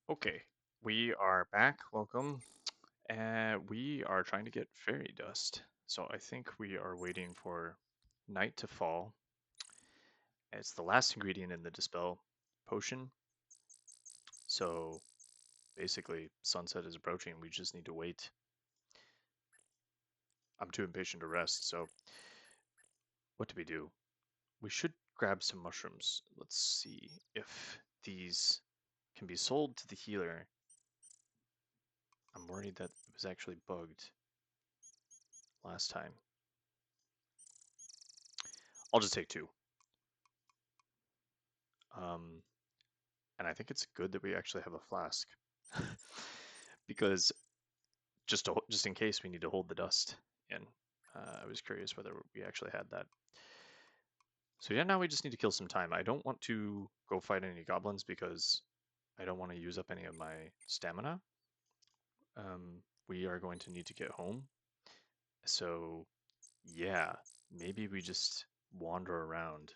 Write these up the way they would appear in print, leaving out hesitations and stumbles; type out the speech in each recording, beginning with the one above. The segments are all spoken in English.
Okay, we are back. Welcome. And we are trying to get fairy dust. So I think we are waiting for night to fall. It's the last ingredient in the dispel potion. So basically, sunset is approaching. We just need to wait. I'm too impatient to rest. So what do we do? We should grab some mushrooms. Let's see if these can be sold to the healer. I'm worried that it was actually bugged last time. I'll just take two. Um, and I think it's good that we actually have a flask because just in case we need to hold the dust in. I was curious whether we actually had that. So yeah, now we just need to kill some time. I don't want to go fight any goblins because I don't want to use up any of my stamina. We are going to need to get home. So yeah, maybe we just wander around.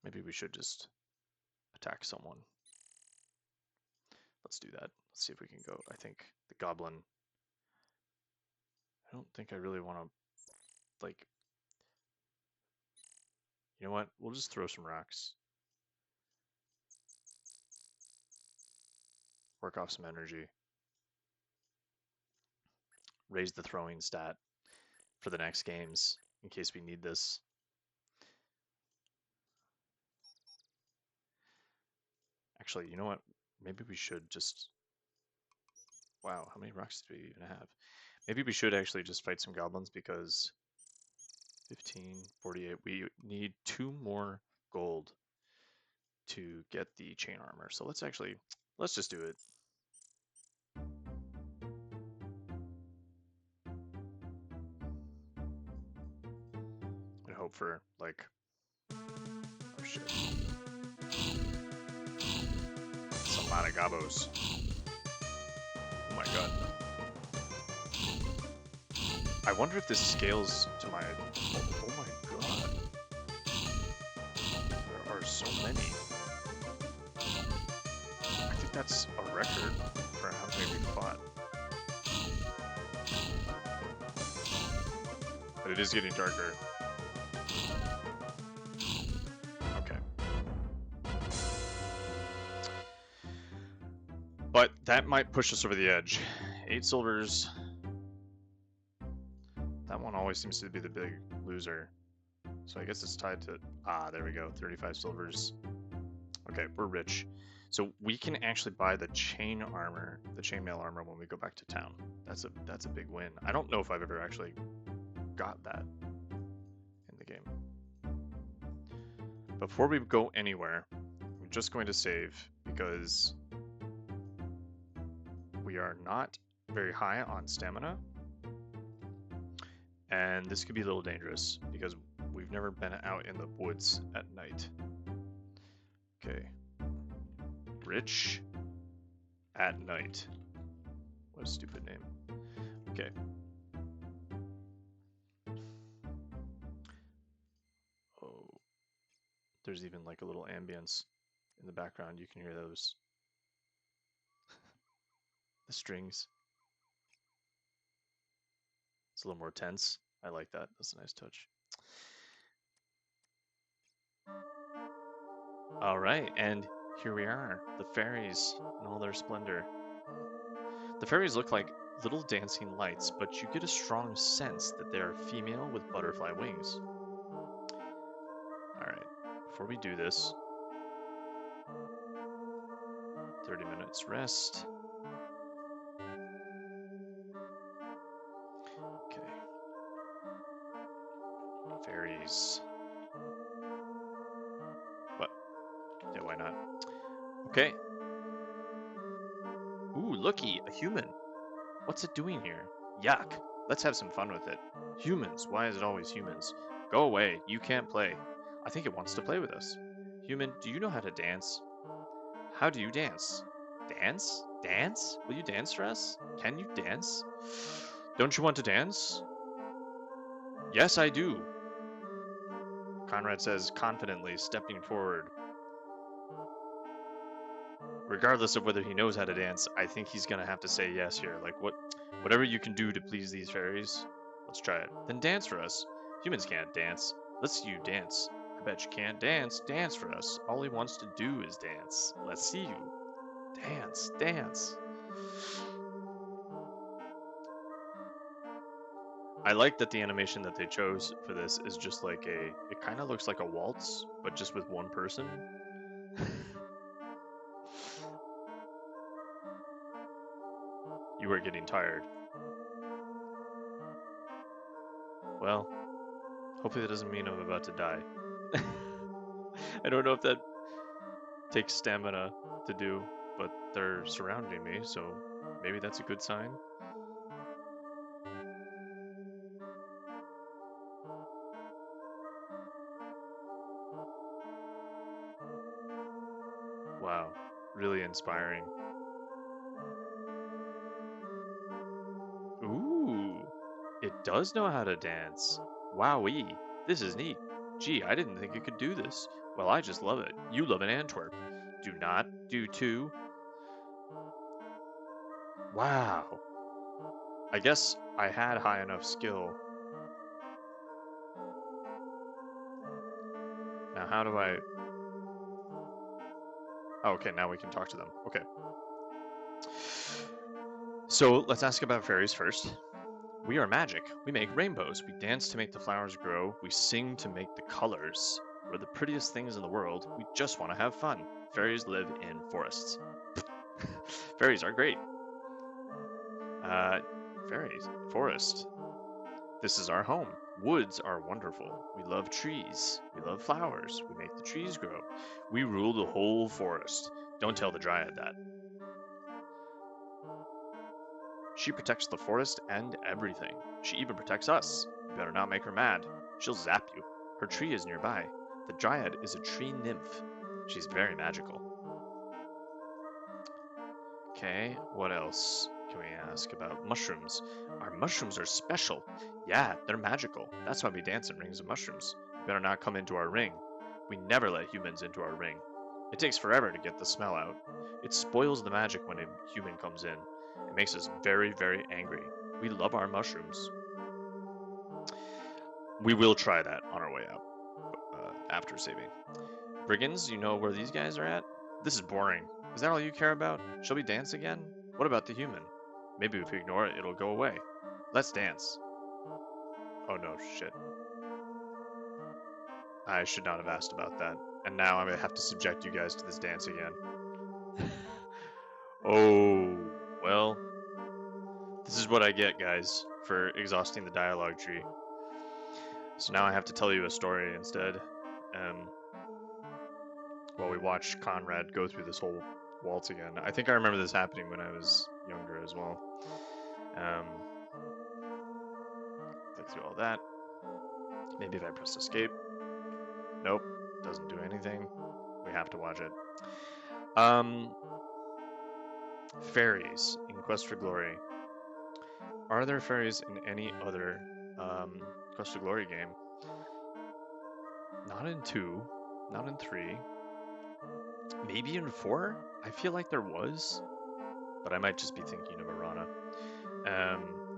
Maybe we should just attack someone. Let's do that. Let's see if we can go. I think the goblin. I don't think I really want to, like, you know what? We'll just throw some rocks. Work off some energy. Raise the throwing stat for the next games in case we need this. Actually, you know what? Maybe we should just... Wow, how many rocks do we even have? Maybe we should actually just fight some goblins because 15, 48. We need 2 more gold to get the chain armor. So let's just do it. And hope for, like, oh shit, it's a lot of gobos. Oh my god. I wonder if this scales to my... Oh my god. There are so many. I think that's a record for how many we fought. But it is getting darker. Okay. But that might push us over the edge. 8 silvers. That one always seems to be the big loser. So I guess it's tied to... Ah, there we go. 35 silvers. Okay, we're rich. So we can actually buy the chain armor, the chainmail armor when we go back to town. That's a big win. I don't know if I've ever actually got that in the game. Before we go anywhere, I'm just going to save because we are not very high on stamina. And this could be a little dangerous because we've never been out in the woods at night. Okay. Rich at night. What a stupid name. Okay. Oh, there's even like a little ambience in the background. You can hear those. The strings. It's a little more tense. I like that. That's a nice touch. All right, and here we are, the fairies in all their splendor. The fairies look like little dancing lights, but you get a strong sense that they are female with butterfly wings. All right, before we do this, 30 minutes rest. Okay. Fairies. What? Yeah, why not? Okay. Ooh, looky, a human. What's it doing here? Yuck. Let's have some fun with it. Humans. Why is it always humans? Go away. You can't play. I think it wants to play with us. Human, do you know how to dance? How do you dance? Dance? Dance? Will you dance for us? Can you dance? Don't you want to dance? Yes, I do, Conrad says confidently, stepping forward. regardless of whether he knows how to dance, I think he's gonna have to say yes here. Like, whatever you can do to please these fairies, let's try it. Then dance for us. Humans can't dance. Let's see you dance. I bet you can't dance. Dance for us. All he wants to do is dance. Let's see you. Dance, dance. I like that the animation that they chose for this is just like it kind of looks like a waltz, but just with one person. You are getting tired. Well, hopefully that doesn't mean I'm about to die. I don't know if that takes stamina to do, but they're surrounding me, so maybe that's a good sign. Wow, really inspiring. Ooh, it does know how to dance. Wowee, this is neat. Gee, I didn't think it could do this. Well, I just love it. You love an Antwerp. Do not, do too. Wow. I guess I had high enough skill. Now, how do I... Oh, okay, now we can talk to them. Okay. So, let's ask about fairies first. We are magic. We make rainbows. We dance to make the flowers grow. We sing to make the colors. We're the prettiest things in the world. We just want to have fun. Fairies live in forests. Fairies are great. Fairies. Forest. This is our home. Woods are wonderful. We love trees. We love flowers. We make the trees grow. We rule the whole forest. Don't tell the dryad that. She protects the forest and everything. She even protects us. You better not make her mad. She'll zap you. Her tree is nearby. The dryad is a tree nymph. She's very magical. Okay, what else can we ask about mushrooms? Our mushrooms are special. Yeah, they're magical. That's why we dance in rings of mushrooms. You better not come into our ring. We never let humans into our ring. It takes forever to get the smell out. It spoils the magic when a human comes in. It makes us very, very angry. We love our mushrooms. We will try that on our way out, after saving. Brigands, you know where these guys are at? This is boring. Is that all you care about? Shall we dance again? What about the human? Maybe if we ignore it, it'll go away. Let's dance. Oh no, shit. I should not have asked about that. And now I'm gonna have to subject you guys to this dance again. Oh, well. This is what I get, guys, for exhausting the dialogue tree. So now I have to tell you a story instead. While we watch Conrad go through this whole waltz again. I think I remember this happening when I was younger as well. Click through all that. Maybe if I press escape. Nope, doesn't do anything. We have to watch it. Fairies in Quest for Glory. Are there fairies in any other Quest for Glory game? Not in 2, not in 3. Maybe in 4? I feel like there was, but I might just be thinking of Arana.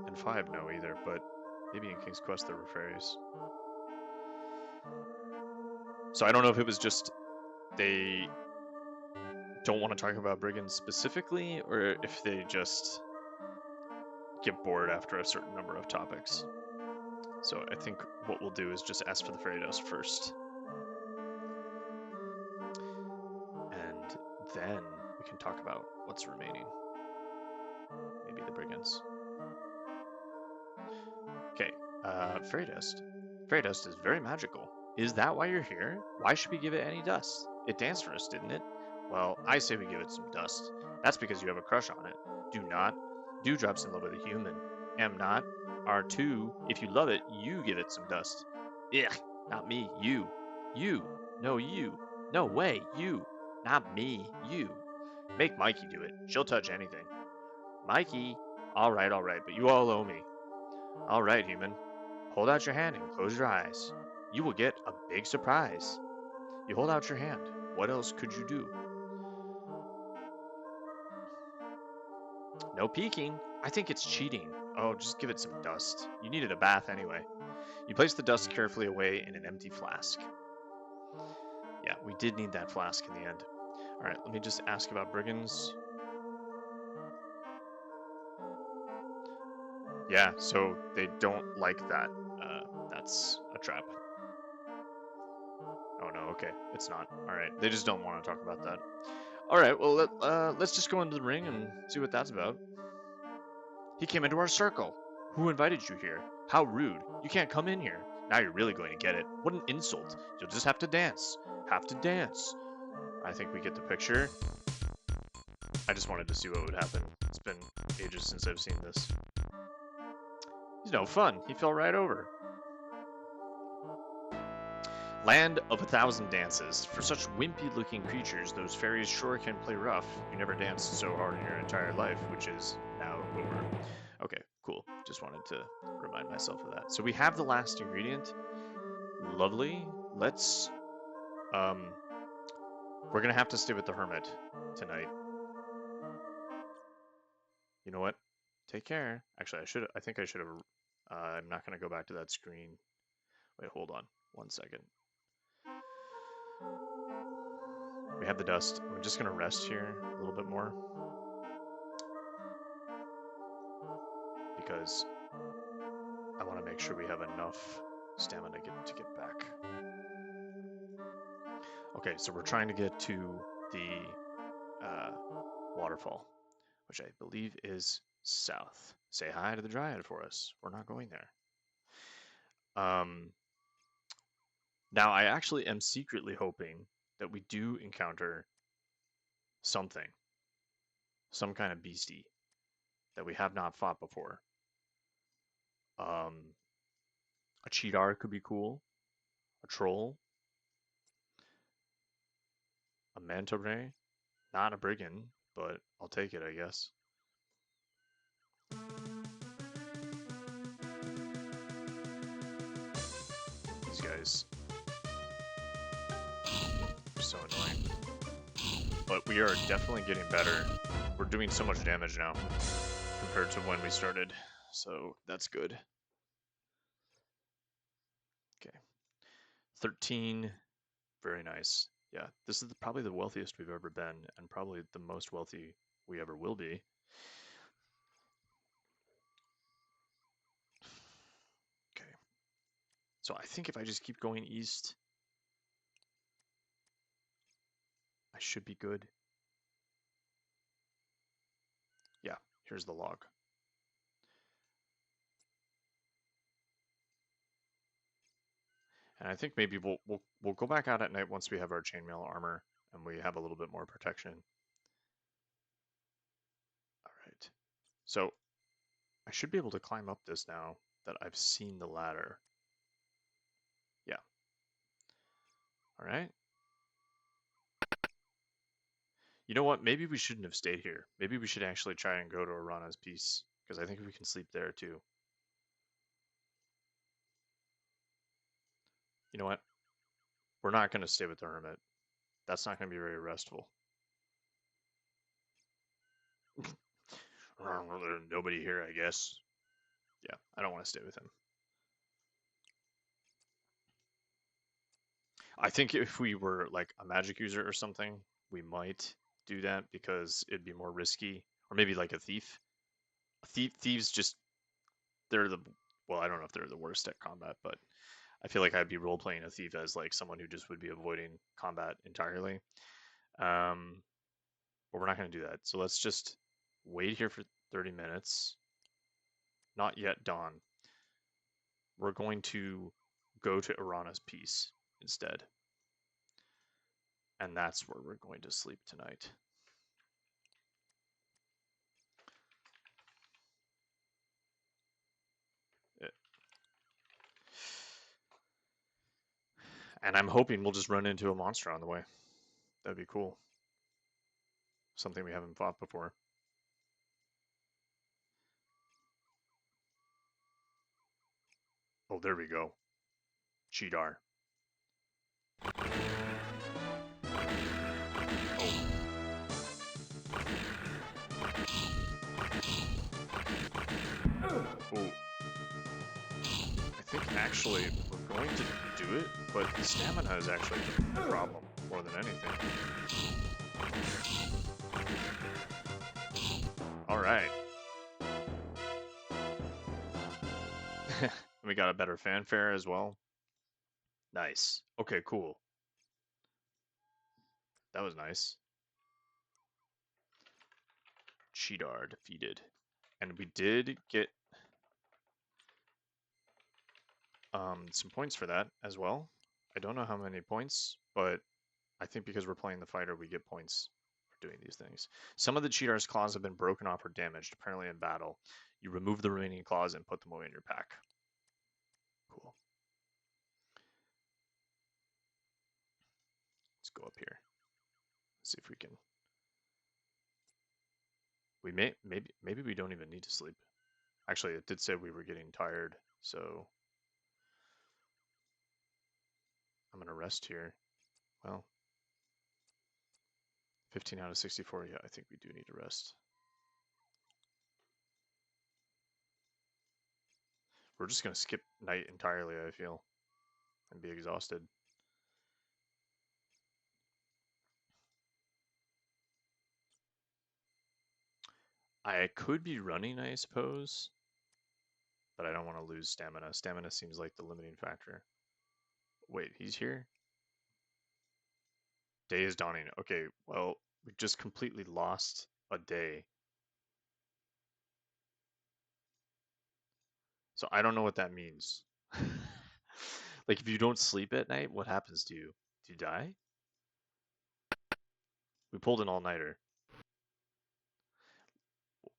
And 5, no either, but maybe in King's Quest there were fairies. So I don't know if it was just they don't want to talk about brigands specifically, or if they just get bored after a certain number of topics. So I think what we'll do is just ask for the fairy dust first. And then we can talk about what's remaining. Maybe the brigands. Okay, fairy dust. Fairy dust is very magical. Is that why you're here? Why should we give it any dust? It danced for us, didn't it? Well, I say we give it some dust. That's because you have a crush on it. Do not. Dewdrop's in love with a human. Am not. R2, if you love it, you give it some dust. Ugh, not me, you. You. No, you. No way, you. Not me, you. Make Mikey do it. She'll touch anything. Mikey. All right, but you all owe me. All right, human. Hold out your hand and close your eyes. You will get a big surprise. You hold out your hand. What else could you do? No peeking. I think it's cheating. Oh, just give it some dust. You needed a bath anyway. You place the dust carefully away in an empty flask. Yeah, we did need that flask in the end. All right, let me just ask about brigands. Yeah, so they don't like that. That's a trap. Oh no, okay, it's not. All right, they just don't want to talk about that. All right, well, let's just go into the ring and see what that's about. He came into our circle. Who invited you here? How rude. You can't come in here. Now you're really going to get it. What an insult. You'll just have to dance. Have to dance. I think we get the picture. I just wanted to see what would happen. It's been ages since I've seen this. He's no fun. He fell right over. Land of 1,000 dances. For such wimpy-looking creatures, those fairies sure can play rough. You never danced so hard in your entire life, which is now over. Okay, cool. Just wanted to remind myself of that. So we have the last ingredient. Lovely. Let's, we're gonna have to stay with the hermit tonight. You know what? Take care. Actually, I think I should have, I'm not gonna go back to that screen. Wait, hold on 1 second. We have the dust. I'm just gonna rest here a little bit more. Because I want to make sure we have enough stamina to get back. Okay, so we're trying to get to the waterfall, which I believe is south. Say hi to the dryad for us. We're not going there. Now, I actually am secretly hoping that we do encounter something, some kind of beastie that we have not fought before. A cheetaur could be cool. A troll. A manta ray. Not a brigand, but I'll take it, I guess. These guys are so annoying. But we are definitely getting better. We're doing so much damage now compared to when we started, so that's good. Okay. 13. Very nice. Yeah, this is probably the wealthiest we've ever been, and probably the most wealthy we ever will be. Okay. So I think if I just keep going east, I should be good. Yeah, here's the log. And I think maybe we'll go back out at night once we have our chainmail armor and we have a little bit more protection. All right. So I should be able to climb up this now that I've seen the ladder. Yeah. All right. You know what? Maybe we shouldn't have stayed here. Maybe we should actually try and go to Arana's Peace, because I think we can sleep there too. You know what? We're not going to stay with the Hermit. That's not going to be very restful. Nobody here, I guess. Yeah, I don't want to stay with him. I think if we were like a magic user or something, we might do that because it'd be more risky. Or maybe like a thief. Thieves just, they're the, well, I don't know if they're the worst at combat, but I feel like I'd be role playing a thief as like someone who just would be avoiding combat entirely. But we're not going to do that. So let's just wait here for 30 minutes. Not yet dawn. We're going to go to Arana's Peace instead. And that's where we're going to sleep tonight. And I'm hoping we'll just run into a monster on the way. That'd be cool. Something we haven't fought before. Oh, there we go. Cheetaur. Oh. actually, we're going to do it, but stamina is actually the problem more than anything. All right. We got a better fanfare as well. Nice. Okay, cool. That was nice. Cheetar defeated. And we did get some points for that as well. I don't know how many points, but I think because we're playing the fighter, we get points for doing these things. Some of the Cheetar's claws have been broken off or damaged, apparently in battle. You remove the remaining claws and put them away in your pack. Cool. Let's go up here. See if we can. We maybe we don't even need to sleep. Actually, it did say we were getting tired, so I'm gonna rest here. Well, 15 out of 64. Yeah, I think we do need to rest. We're just gonna skip night entirely, I feel, and be exhausted. I could be running, I suppose, but I don't want to lose stamina. Stamina seems like the limiting factor. Wait, he's here? Day is dawning. Okay, well, we just completely lost a day. So I don't know what that means. Like, if you don't sleep at night, what happens to you? Do you die? We pulled an all-nighter.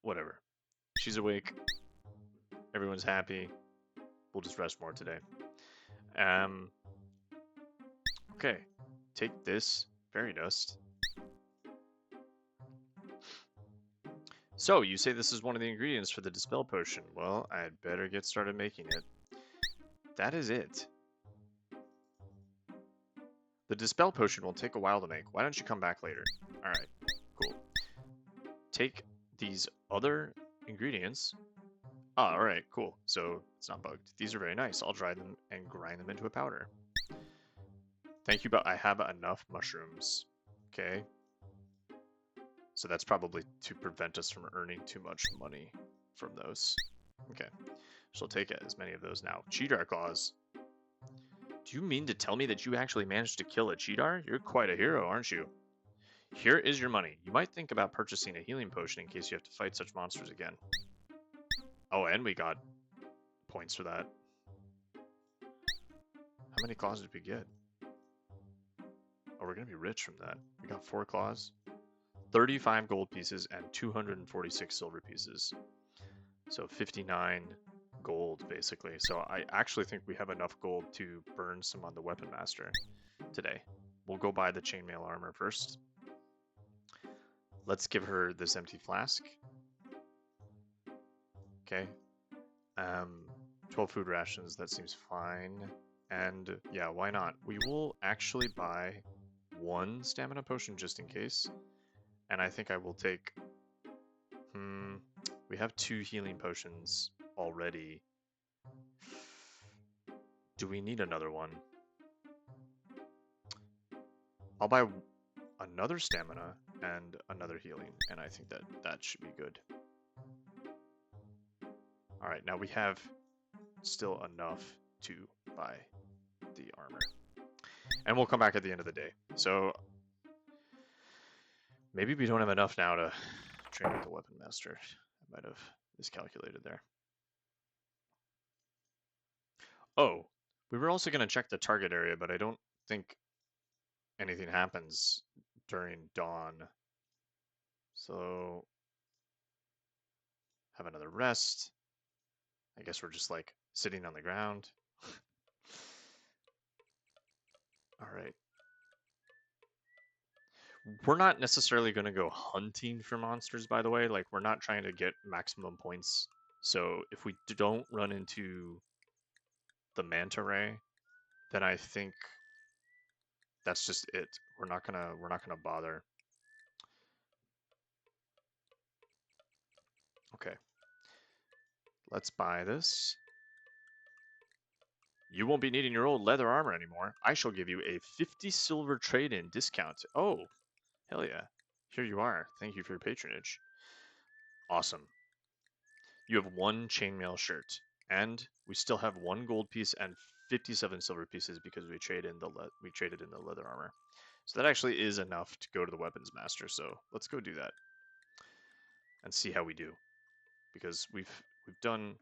Whatever. She's awake. Everyone's happy. We'll just rest more today. Okay. Take this fairy dust. So, you say this is one of the ingredients for the Dispel Potion. Well, I'd better get started making it. That is it. The Dispel Potion will take a while to make. Why don't you come back later? Alright, cool. Take these other ingredients. Ah, alright, cool. So, it's not bugged. These are very nice. I'll dry them and grind them into a powder. Thank you, but I have enough mushrooms. Okay. So that's probably to prevent us from earning too much money from those. Okay. She'll take as many of those now. Cheetar claws. Do you mean to tell me that you actually managed to kill a cheetar? You're quite a hero, aren't you? Here is your money. You might think about purchasing a healing potion in case you have to fight such monsters again. Oh, and we got points for that. How many claws did we get? Oh, we're going to be rich from that. We got 4 claws, 35 gold pieces, and 246 silver pieces. So 59 gold, basically. So I actually think we have enough gold to burn some on the Weapon Master today. We'll go buy the chainmail armor first. Let's give her this empty flask. Okay. 12 food rations, that seems fine. And yeah, why not? We will actually buy 1 stamina potion just in case. And I think I will take... we have 2 healing potions already. Do we need another one? I'll buy another stamina and another healing, and I think that should be good. Alright, now we have still enough to buy the armor. And we'll come back at the end of the day. So maybe we don't have enough now to train with the Weapon Master. I might have miscalculated there. Oh, we were also going to check the target area, but I don't think anything happens during dawn. So have another rest. I guess we're just like sitting on the ground. All right. We're not necessarily going to go hunting for monsters, by the way. Like, we're not trying to get maximum points. So if we don't run into the manta ray, then I think that's just it. We're not gonna bother. Okay. Let's buy this. You won't be needing your old leather armor anymore. I shall give you a 50 silver trade-in discount. Oh, hell yeah. Here you are. Thank you for your patronage. Awesome. You have 1 chainmail shirt, and we still have 1 gold piece and 57 silver pieces because we traded in the leather armor. So that actually is enough to go to the weapons master. So let's go do that and see how we do, because we've done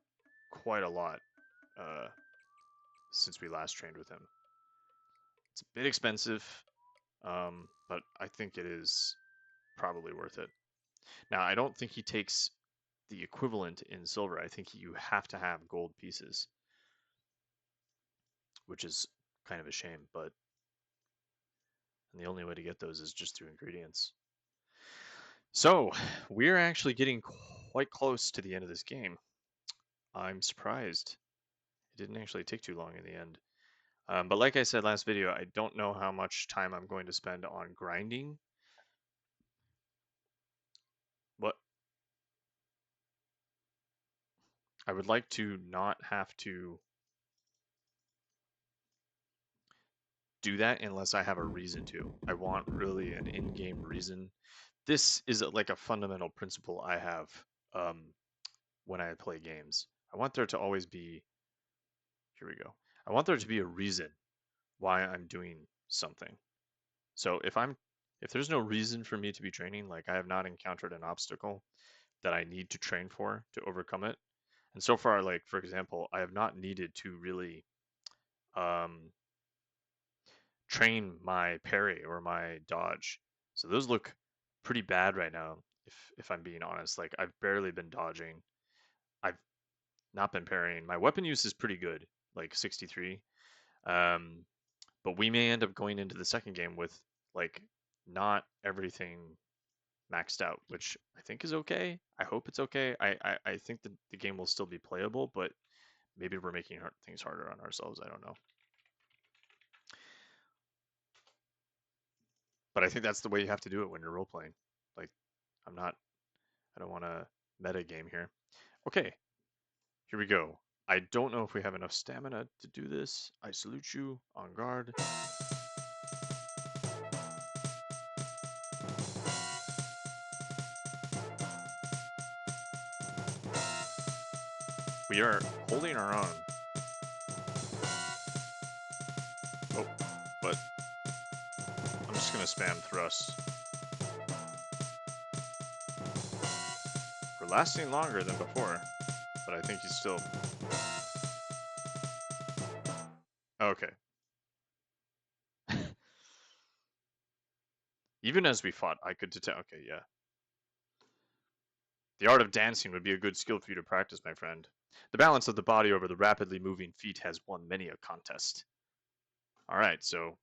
quite a lot since we last trained with him. It's a bit expensive, but I think it is probably worth it. Now, I don't think he takes the equivalent in silver. I think you have to have gold pieces, which is kind of a shame, but the only way to get those is just through ingredients. So, we're actually getting quite close to the end of this game. I'm surprised. It didn't actually take too long in the end. But like I said last video, I don't know how much time I'm going to spend on grinding. What? I would like to not have to do that unless I have a reason to. I want really an in-game reason. This is like a fundamental principle I have when I play games. I want there to always be, here we go. I want there to be a reason why I'm doing something. So if there's no reason for me to be training, like I have not encountered an obstacle that I need to train for to overcome it. And so far, like for example, I have not needed to really um, train my parry or my dodge. So those look pretty bad right now, if I'm being honest. Like I've barely been dodging. I've not been parrying. My weapon use is pretty good, like 63. Um, but we may end up going into the second game with like not everything maxed out, which I think is okay. I hope it's okay. I think that the game will still be playable, but maybe we're making things harder on ourselves. I don't know. But I think that's the way you have to do it when you're role playing. Like, I don't want to meta game here. Okay, here we go. I don't know if we have enough stamina to do this. I salute you, on guard. We are holding our own. Oh, but I'm just gonna spam thrust. We're lasting longer than before, but I think he's still... Okay. Even as we fought, I could detect... Okay, yeah. The art of dancing would be a good skill for you to practice, my friend. The balance of the body over the rapidly moving feet has won many a contest. Alright, so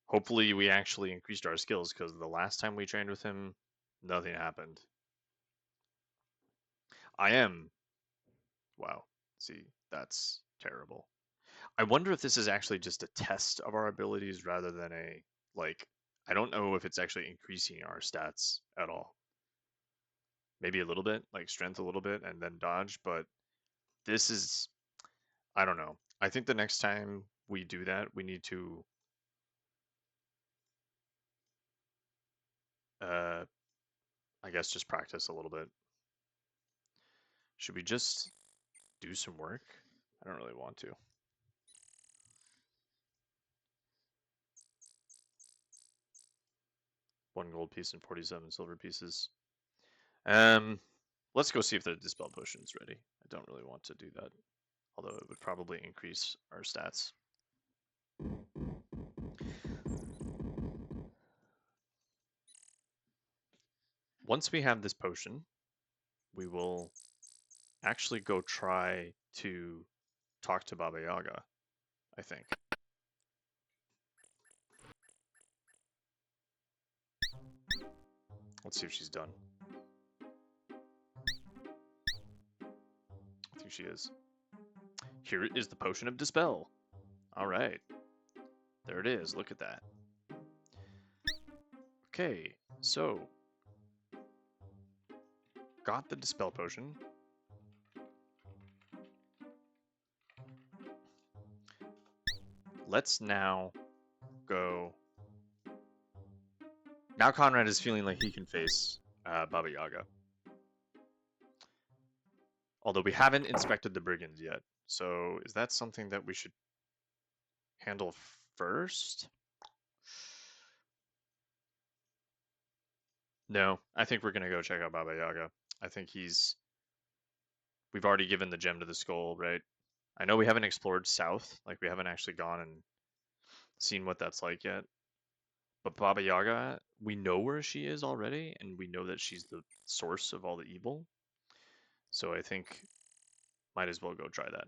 hopefully we actually increased our skills, because the last time we trained with him, nothing happened. I am... Wow. See, that's terrible. I wonder if this is actually just a test of our abilities rather than a, like, I don't know if it's actually increasing our stats at all. Maybe a little bit, like strength a little bit and then dodge, but this is, I don't know. I think the next time we do that, we need to I guess just practice a little bit. Should we just do some work? I don't really want to. One gold piece and 47 silver pieces. Let's go see if the dispel potion's ready. I don't really want to do that, although it would probably increase our stats. Once we have this potion, we will actually go try to talk to Baba Yaga, I think. Let's see if she's done. I think she is. Here is the potion of dispel. All right. There it is. Look at that. Okay, so got the dispel potion. let's now go. Now Conrad is feeling like he can face Baba Yaga. Although we haven't inspected the brigands yet. So is that something that we should handle first? No, I think we're going to go check out Baba Yaga. I think we've already given the gem to the skull, right? I know we haven't explored south. Like, we haven't actually gone and seen what that's like yet. But Baba Yaga, we know where she is already, and we know that she's the source of all the evil. So I think might as well go try that.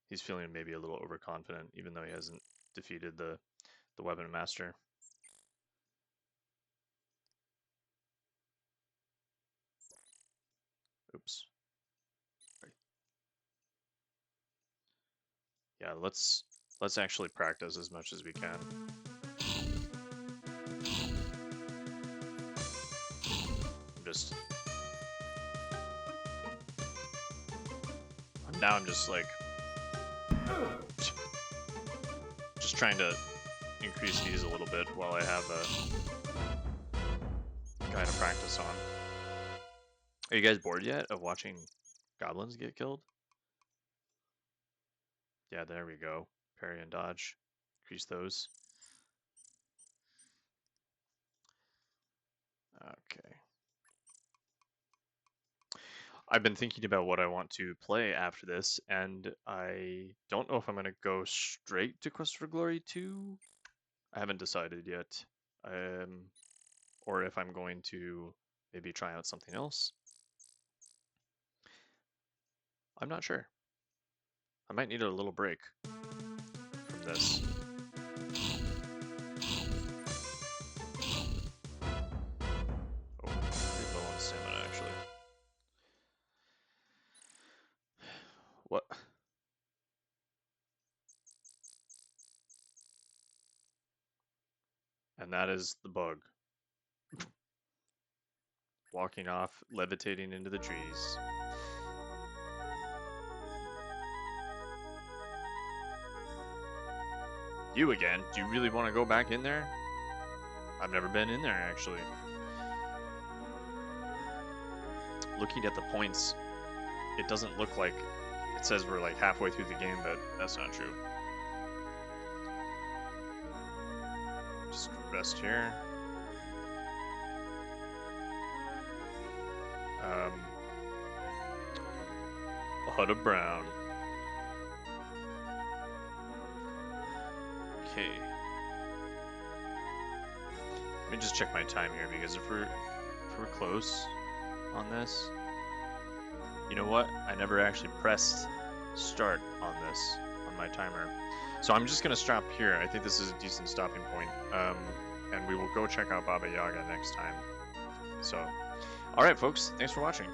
He's feeling maybe a little overconfident, even though he hasn't defeated the weapon master. Oops. Right. Yeah, let's actually practice as much as we can. Now I'm just like trying to increase these a little bit while I have a guy to practice on. Are you guys bored yet of watching goblins get killed? Yeah, there we go. Parry and dodge. Increase those. Okay. I've been thinking about what I want to play after this, and I don't know if I'm going to go straight to Quest for Glory 2. I haven't decided yet. Or if I'm going to maybe try out something else. I'm not sure. I might need a little break from this. Oh, pretty low on stamina, actually. What? And that is the bug. Walking off, levitating into the trees. You again? Do you really want to go back in there? I've never been in there, actually. Looking at the points, it doesn't look like it says we're like halfway through the game, but that's not true. Just rest here. A hut of brown. Okay. Let me just check my time here, because if we're close on this, you know what? I never actually pressed start on this on my timer, so I'm just gonna stop here. I think this is a decent stopping point, and we will go check out Baba Yaga next time. So, all right, folks, thanks for watching.